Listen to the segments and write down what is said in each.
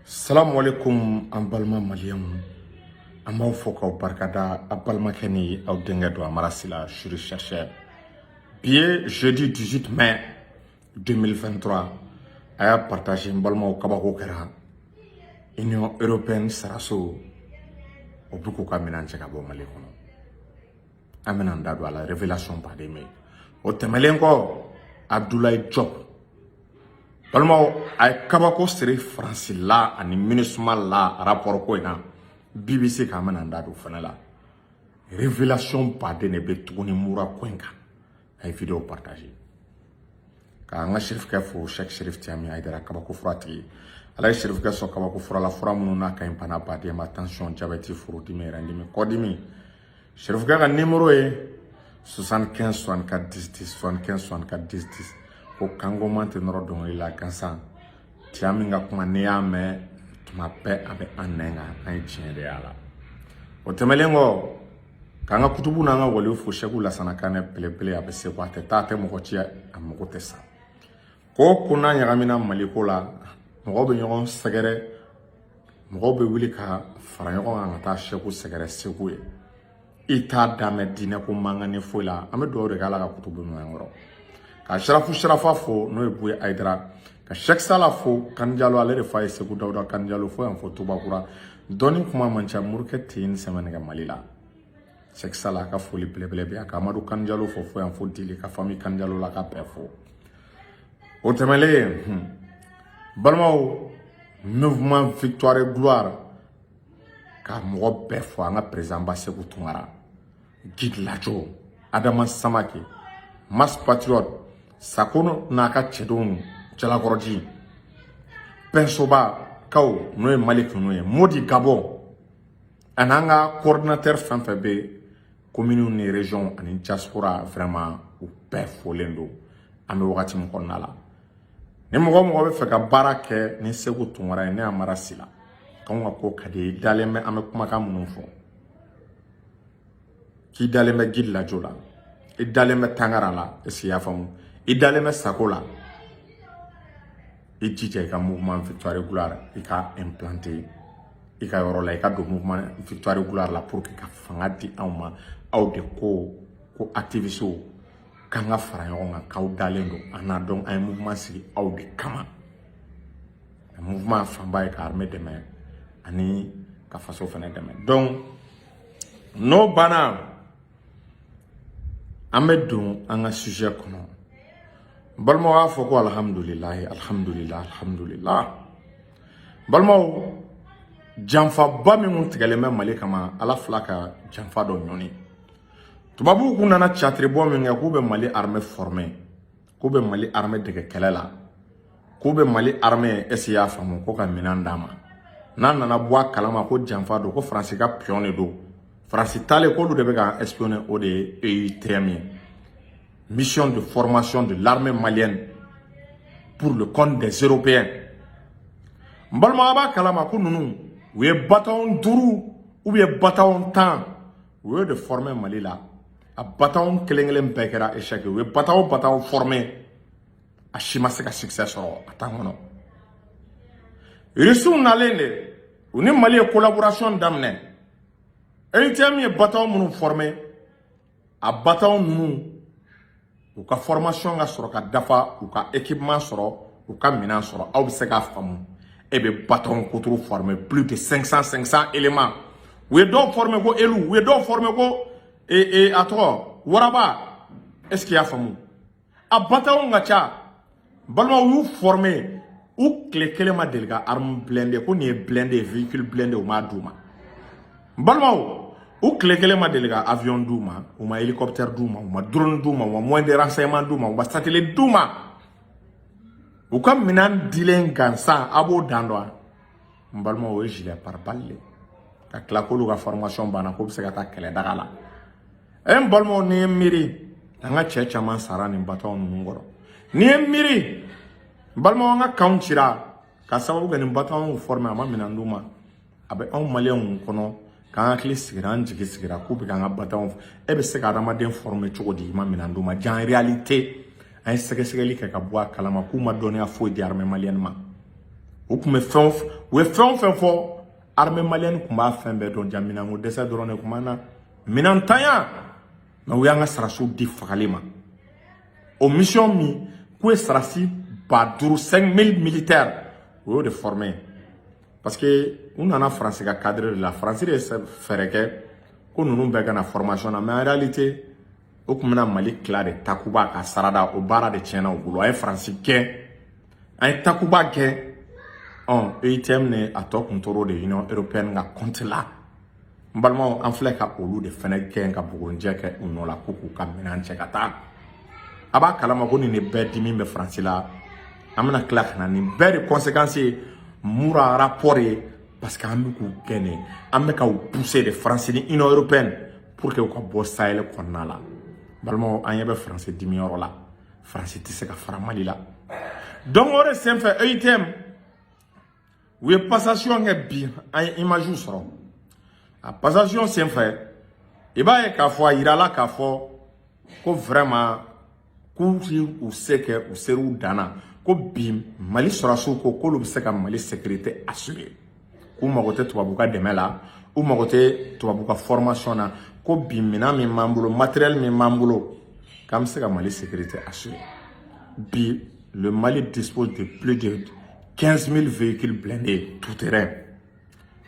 Salam alaikum an balma maliyɛnw an b'aw fo k'aw barikada a balimakɛ ni aw denkɛ don Amarasi la Churi chercheur bi ye jeudi 18 mai 2023 a y'a partagé n balimaw kabako kɛra Union européenne saraso o bɛ k'u ka minɛn cɛ ka bɔ Mali kɔnɔ an bɛna an da don a la révélation baden bɛ o tɛmɛlen kɔ Abdoulaye Diop balimaw a ye kabako siri Faransi la ani MINUSMA la rapport ko in na BBC k'an bɛna an da don fana la révélation baden de bɛ tuguni mura ko in kan a ye vidéo partagé k'an ka Serifukɛ fo Cheikh Cherif Tiami Aidara kabako fura tigi ala ye Serifukɛ sɔn kabako fura la fura minnu n'a ka ɲi bana baden ma tension diabète furudimi yɛrɛndimi kɔdimi Serifukɛ ka numéro ye 75 64 10 10 75 64 10 10 ko kango man tɛ nɔrɔ dɔnkili la gansan Tiami ka kuma n'i y'a mɛn tuma bɛɛ a bɛ an nɛn kan an ye tiɲɛ de y'a la o tɛmɛlen kɔ k'an ka kutubu n'an ka waliw fo Sɛku Lasana Kanɛ belebele a bɛ se ko a tɛ taa a tɛ mɔgɔ ci a mago tɛ sa ko n'a ɲagamina Mali ko la mɔgɔw bɛ ɲɔgɔn sɛgɛrɛ mɔgɔw bɛ wuli ka fara ɲɔgɔn kan ka taa Sɛku sɛgɛrɛ Sɛku ye i t'a damɛ diinɛ ko mankan ni foyi la an bɛ dugawu de kɛ Ala ka kutubu ɲɔgɔn kɔrɔ ka Sarafa fo n'o ye Buye Aidara ka Cheikh Sala fo Kani Jalo ale de fa ye Segu Dawuda Kani Jalo fo yan fo Tubakura dɔnni kuma man ca Morikɛ tɛ yen sɛmɛnɛ kɛ Mali la Cheikh Sala ka foli belebele bɛ yan ka Amadu Kani Jalo fo yan fo Dili ka famille Kani Jalo la ka bɛɛ fo o tɛmɛlen balimaw mouvement victoire et gloire ka mɔgɔ bɛɛ fo an ka président ba Seku Tunkara Guide Lajo Adama Samake Mass Patriote Sakono n'a ka cɛdenw Jalakɔrɔji Pensoba kaw n'o ye Malik n'o ye Modi Gabon ani an ka coordinateur fɛn fɛn bɛ commune ni région ani diaspora vraiment u bɛɛ folen don an bɛ wagati min kɔnɔna la ni mɔgɔ bɛ fɛ ka baara kɛ ni Seku Tunkara ye ne Amarasi la k'anw ka ko ka di i dalen bɛ an bɛ kumakan minnu fɔ k'i dalen bɛ Guide Lajo la i dalen bɛ Tangara la est-ce que i y'a faamu i dalen bɛ Sako la i jija i ka mouvement victoire et gloire i ka implanter i ka yɔrɔ la i ka don mouvement victoire et gloire la pour que ka fanga di anw ma aw de ko activistes k'an ka fara ɲɔgɔn kan k'aw dalen don an n'a dɔn an ye mouvement sigi aw de kama mouvement fanba ye ka armée dɛmɛ ani ka faso fana dɛmɛ donc n'o banna an bɛ don an ka sujet kɔnɔ balimaw b'a fɔ ko alhamdulilahi balimaw janfaba min tigɛlen bɛ Mali kama Ala fila ka janfa dɔ ɲɔni tubabuw kun nana catiribɔ min kɛ k'u bɛ Mali armée former k'u bɛ Mali armée dege kɛlɛ la k'u bɛ Mali armée est-ce y'a faamu ko ka minɛn d'a ma n'a nana bɔ a kalama ko janfa don ko Faransi ka pion de don Faransi tale k'olu de bɛ ka espionner o de ye EUTM ye mission de formation de l'armée malienne pour le compte des Européens n balima b'a kalama ko ninnu u ye bataillon 5 ou bien bataillon 10 u ye de former Mali la a bataillon kelen bɛɛ kɛra échec u ye bataillon former a si ma se ka succès sɔrɔ a temps kɔnɔ Russiw nalen de u ni Mali ye collaboration daminɛ EUTM ye bataillon minnu former a bataillon ninnu u ka formation ka sɔrɔ ka dafa u ka équipement sɔrɔ u ka minɛn sɔrɔ aw bɛ se k'a faamu e bɛ bataillon kuturu former plus de 500 éléments u ye dɔw former ko Elu u ye dɔw former ko a tɔgɔ Waraba est-ce que y'a faamu a bataillon ka ca balimaw u y'u former u tile kelen ma deli ka arme blindée ko nin ye blindé véhicule blindé u m'a d'u ma balimaw u tile kelen ma deli ka avion d'u ma u ma hélicoptère d'u ma u ma drone d'u ma u ma moyen de renseignement d'u ma u ma satellite d'u ma u ka minɛn dilen gansan a b'o dan dɔn n balimaw o ye gilet pare-balles ka tila k'olu ka formation banna ko bɛ se ka taa kɛlɛ daga la n balimaw ni ye miiri an ka cɛ caman sara nin bataillon ninnu kɔrɔ ni ye miiri n balimaw an ka kanw cira ka sababu kɛ nin bataillon former a ma minɛn d'u ma a bɛ anw maliyɛnw kɔnɔ k'an hakili sigira an jigi sigira k'u bɛ k'an ka bataillon e bɛ se ka adamaden former cogo di i ma minɛn d'u ma en réalité an ye sɛgɛsɛgɛli kɛ ka bɔ a kalama k'u ma dɔnniya foyi di armée malienne ma u tun bɛ fɛn ou fait fort armée malienne kuma fin be don jamina mo dessa drone kuma na minantaya na uyanga sarasu di fagalima au mission mi ku sarasi ba 5000 militaires ou de former parce que on en a français ka cadre de la France de faire que ko nunu be kana formation na mais en réalité o kumana Mali clare takuba ka sarada o bara de tiena o bolo ay français ke ay takuba ke on EITM ne ato kuntoro de Union européenne nga compte là mbalmo en flek ka olu de fene ke nga bugonje ke uno la kuku ka menanje kata aba kala ma ko ni ne be dimi be français la amna claque na ni be de conséquences mura rapport parce que ambe ku gene ambe ka pousser de français ni Union européenne pour que ko bo Sahel konna la balmo anya be français dimi oro la français tisse ka fara Mali la donc ore sem fait EITM oui passation est bien ay image soro a passation sem fait e ba e ka fo ira la ka fo ko vraiment ku ou sait que ou seru dana ko bim Mali sera sous ko lu se ka Mali sécurité assurée ou magote to babuka demela ou magote to babuka formation na ko bim mina mi mambulo matériel mi mambulo comme se ka Mali sécurité assurée bi le Mali dispose de plus de 15 000 véhicules blindés tout terrain.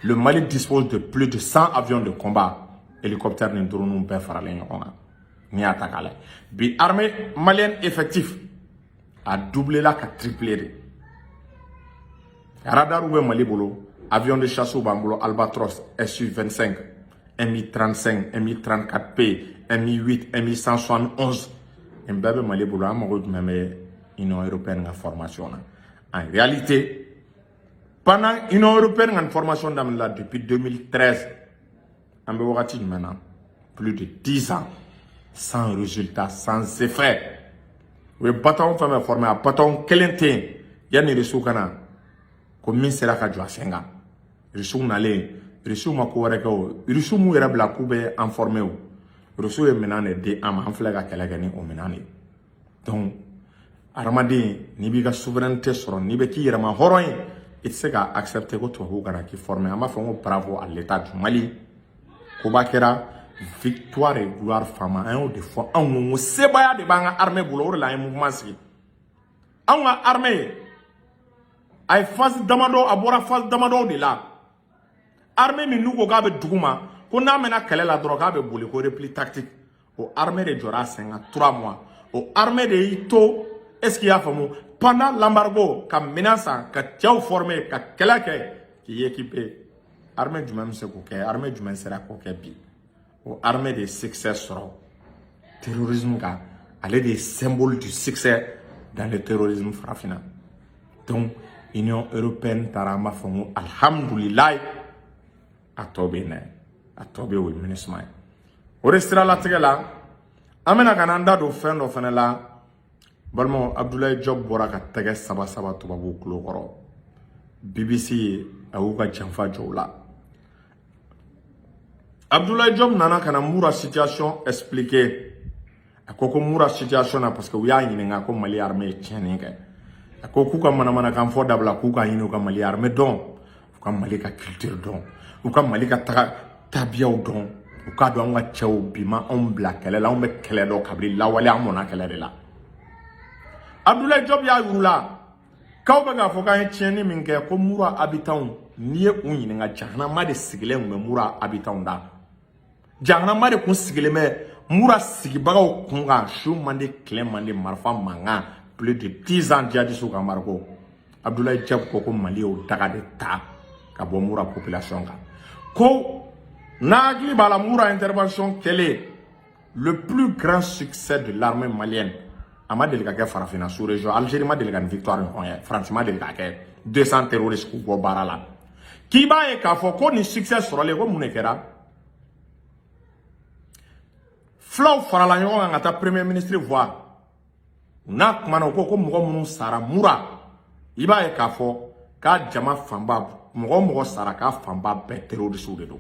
Le Mali dispose de plus de 100 avions de combat hélicoptères ni drone be faralen yona ni atakale bi armée malienne effectif a doublé là, a triplé. Radar ou Mali bolo, avion de chasse au bambolo Albatros Su-25, Mi-35, Mi-34P, Mi-8, Mi-171. Et bien Mali bolo a mort même Union européenne en formation. En réalité, pendant l'Union européenne en formation depuis 2013, en maintenant plus de 10 ans, sans résultat, sans effet. We bataw fama formé a bataw kelente yani resu kana ko min sera ka jwa senga resu nale resu mako wara ko resu mu yera bla ku be en formé o resu e menane de am en flega kala gani o menane donc armadi ni bi ga souveraineté soro ni be ki yera ma horoy it se ka accepter ko to ho kana ki formé ama fa ngo bravo à l'état du Mali ko bakera victoire et gloire fama un de fois on sebaya de banga armée boulot la mouvement si on a armée ay phase damado abora phase damado de là armée mi nugo gabe duguma ko na mena kala la droga be boli ko repli tactique au armée de Jora 3 mois au armée de Ito est-ce qu'il y a famu pendant l'embargo comme menaçant que tiao formé que kala qui est équipé armée du même se ko armée du même sera ko bi au armée de succès sera terrorisme car elle est des symboles du succès dans le terrorisme frafina donc Union européenne tarama fongo alhamdulillah atobe oui ministre au restaurant la tegela amena kananda do fendo fenela balmo Abdoulaye Diop boraka tege saba to babu klokoro BBC awuka janfa jola Abdoulaye Diop nana kana mura situation expliquer akoko mura situation na parce que uya yinenga ko Mali armée tieninga akoko ka mana kan fo dabla ku ka yinu ka Mali armée don ka Mali ka culture don ou ka Mali ka tabiya don ou ka do nga chew bima on black la on be kele do kabri la wali amona kele de la Abdoulaye Diop ya yula kaw ba ga fo ka tieni minke ko mura habitant ni e unyinenga jahna ma de sigile ngwe mura habitant da jangna mare kun sigile me mura sigibagaw kunga shu mande clem mande marfa manga plus de 10 ans dia disu ka marko Abdoulaye Diop ko Mali o daga de ta ka bo mura population ka ko nagli bala mura intervention kele le plus grand succès de l'armée malienne ama delika ke farafina sous région Algérie ma delika victoire en France ma delika ke 200 terroristes ko barala ki ba e ka fo ko ni succès sur le ko munekera Flaw farala ɲɔgɔn kan ka taa premier ministre voir n'a kuma na ko mɔgɔ minnu sara mura i b'a ye k'a fɔ k'a jama fanba mɔgɔ sara k'a fanba bɛɛ terroriste de don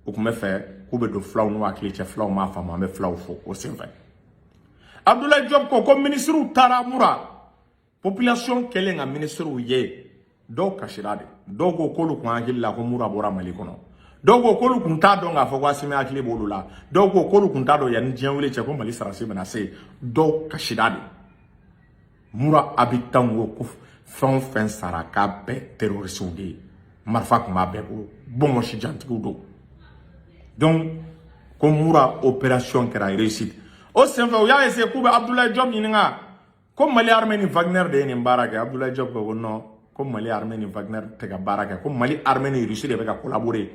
u tun bɛ fɛ k'u bɛ don Flaw n'u hakili cɛ Flaw m'a faamu an bɛ Flaw fo o senfɛ Abdoulaye Diop ko ministre taara mura population kɛlen ka ministre ye dɔw kasira de dɔw ko k'olu kun hakili la ko Mura bɔra Mali kɔnɔ dɔw ko k'olu kun t'a dɔn k'a fɔ ko Asimi hakili b'olu la dɔw ko k'olu kun t'a dɔn yanni diɲɛ wele cɛ ko Mali sarasi bɛna se dɔw kasira de Mura habitant ko fɛn o fɛn sara k'a bɛɛ terroriste de ye marifa kun b'a bɛɛ bolo bonbonsi jantigiw don donc ko Mura opération kɛra réussite o senfɛ u y'a essayer k'u bɛ Abdoulaye Diop ɲininka ko Mali armée ni Wagner de ye nin baara kɛ Abdoulaye Diop ko non ko Mali armée ni Wagner tɛ ka baara kɛ ko Mali armée ni Russie de bɛ ka collaborer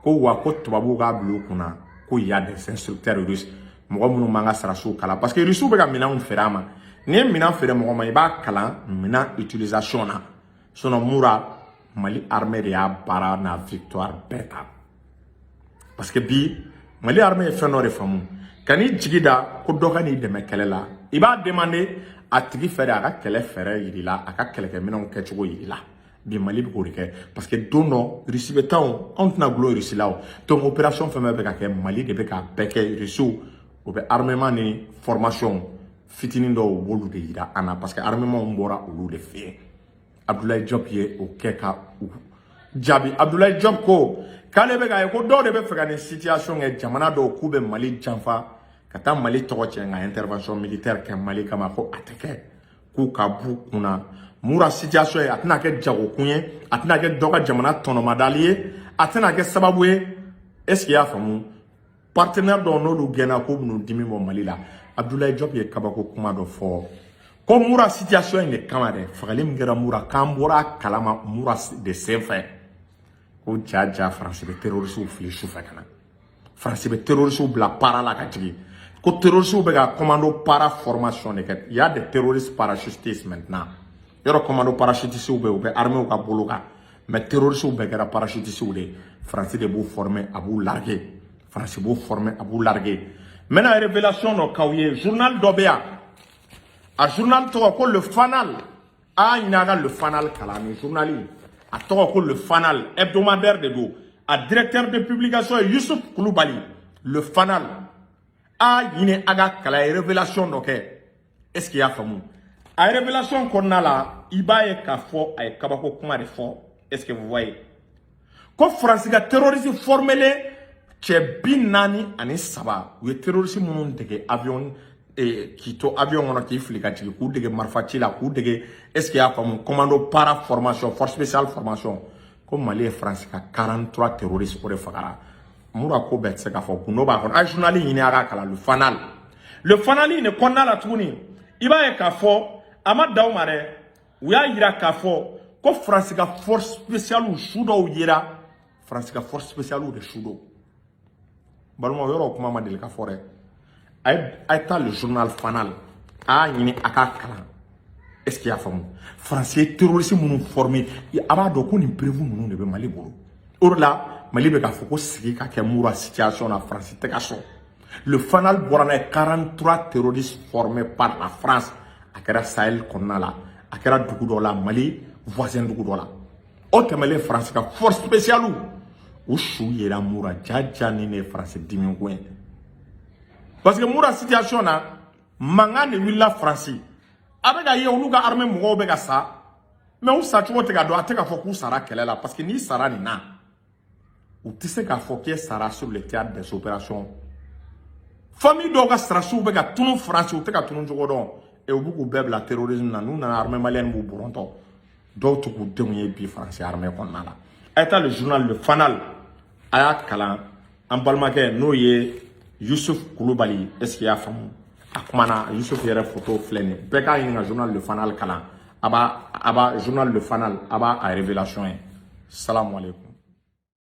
ko wa ko tubabuw k'a bila u kunna ko y a des instructeurs russes mɔgɔ minnu man ka sarasiw kalan parce que Russiw bɛ ka minɛnw feere a ma n'i ye minɛn feere mɔgɔ ma i b'a kalan minɛn utilisation na sinon Mura Mali armée de y'a baara n'a victoire bɛɛ ta parce que bi Mali armée ye fɛn dɔ de faamu ka n'i jigi da ko dɔ ka n'i dɛmɛ kɛlɛ la i b'a demander a tigi fɛ de a ka kɛlɛ fɛɛrɛ yiri la a ka kɛlɛkɛminɛnw kɛcogo yiri la bi Mali bɛ k'o de kɛ parce que don dɔ Russie bɛ taa o anw tɛna gulo Russie la o donc opération fɛn fɛn bɛ ka kɛ Mali de bɛ k'a bɛɛ kɛ Russiw o bɛ armement ni formation fitinin dɔw b'olu de yira an na parce que armement bɔra olu de fɛ yen Abdoulaye Diop ye o kɛ ka u jaabi Abdoulaye Diop ko k'ale bɛ k'a ye ko dɔw de bɛ fɛ ka nin situation kɛ jamana dɔw k'u bɛ Mali janfa ka taa Mali tɔgɔ cɛ nka intervention militaire kɛ Mali kama ko a tɛ kɛ k'u ka b'u kunna Mura situation ye a tɛna kɛ jagokun ye a tɛna kɛ dɔ ka jamana tɔnɔmadali ye a tɛna kɛ sababu ye est-ce que i y'a faamu partenaire dɔw n'olu gɛnna k'u bɛn'u dimi bɔ Mali la Abdoulaye Diop ye kabako kuma dɔ fɔ ko Mura situation in de kama dɛ fagali min kɛra Mura k'an bɔra a kalama Mura de senfɛ ko ja France bɛ terroriste fili sufɛ ka na France bɛ terroriste bila para la ka jigin ko terroriste bɛ ka commando para formation de kɛ il y a des terroristes parachutistes maintenant yɔrɔ commando parachutistes bɛ u bɛ armée ka bolo kan mais terroristes bɛɛ kɛra parachutistes de France de b'u former a b'u larguer France b'u former a b'u larguer maintenant révélation dɔ k'aw ye journal dɔ bɛ yan a journal tɔgɔ ko le Fanal a ɲininka le Fanal kalan ni journal in a tɔgɔ ko le Fanal hebdomadaire de don a directeur de publication ye Youssouf Koulibaly le Fanal a ɲini a ka kalan ye révélation dɔ kɛ est-ce qu'il y'a faamu a révélation kɔnɔna la i b'a ye k'a fɔ a ye kabako kuma de fɔ est-ce que vous voyez ko France ka terroriste formelen cɛ 43 u ye terroriste minnu dege avion k'i to avion kɔnɔ k'i fili ka jigin k'u dege marifa ci la k'u dege est-ce qu'il y'a faamu commando para formation force spéciale formation ko Mali ye France ka 43 terroristes o de fagara Mura ko bɛɛ tɛ se k'a fɔ gundo b'a kɔnɔ a ye journal ɲini a ka kalan le Fanal in de kɔnɔna la tuguni i b'a ye k'a fɔ a ma da o ma dɛ u y'a yira k'a fɔ ko France ka force spéciale su dɔw yera France ka force spéciale de su dɔw balima yɔrɔ o kuma ma deli ka fɔ dɛ a ye taa le journal Fanal a y'a ɲini a ka kalan est-ce qu'il y'a faamu France ye terroriste minnu former a b'a dɔn ko nin prévu ninnu de bɛ Mali bolo o de la Mali bɛ k'a fɔ ko sigi ka kɛ Mura situation na France tɛ ka sɔn le Fanal bɔra n'a ye 43 terroristes formés par la France a kɛra Sahel kɔnɔna la a kɛra dugu dɔ la Mali voisin dugu dɔ la o tɛmɛlen France ka force spéciale u su yera Mura jaja ni ne France dimi ko ye parce que Mura situation na mankan de wulila France a bɛ ka ye olu ka armée mɔgɔw bɛ ka sa mais u sacogo tɛ ka dɔn a tɛ ka fɔ k'u sara kɛlɛ la parce que n'i sara nin na u tɛ se k'a fɔ k'e sara sur le théâtre des opérations famille dɔw ka sarasiw bɛ ka tunu France u tɛ ka tunu cogo dɔn et u b'u k'u bɛɛ bila terrorisme na n'u nana armée malienne b'u bɔrɔntɔ dɔw tɛ k'u denw ye bi France armée kɔnɔna la a ye taa le journal le Fanal a y'a kalan an balimakɛ n'o ye Youssouf Koulibaly est-ce qu'il y'a faamu a kumana Youssouf yɛrɛ photo filɛ nin bɛɛ k'a ɲini ka journal le Fanal kalan a b'a journal le Fanal a b'a a révélation ye salamu aleykum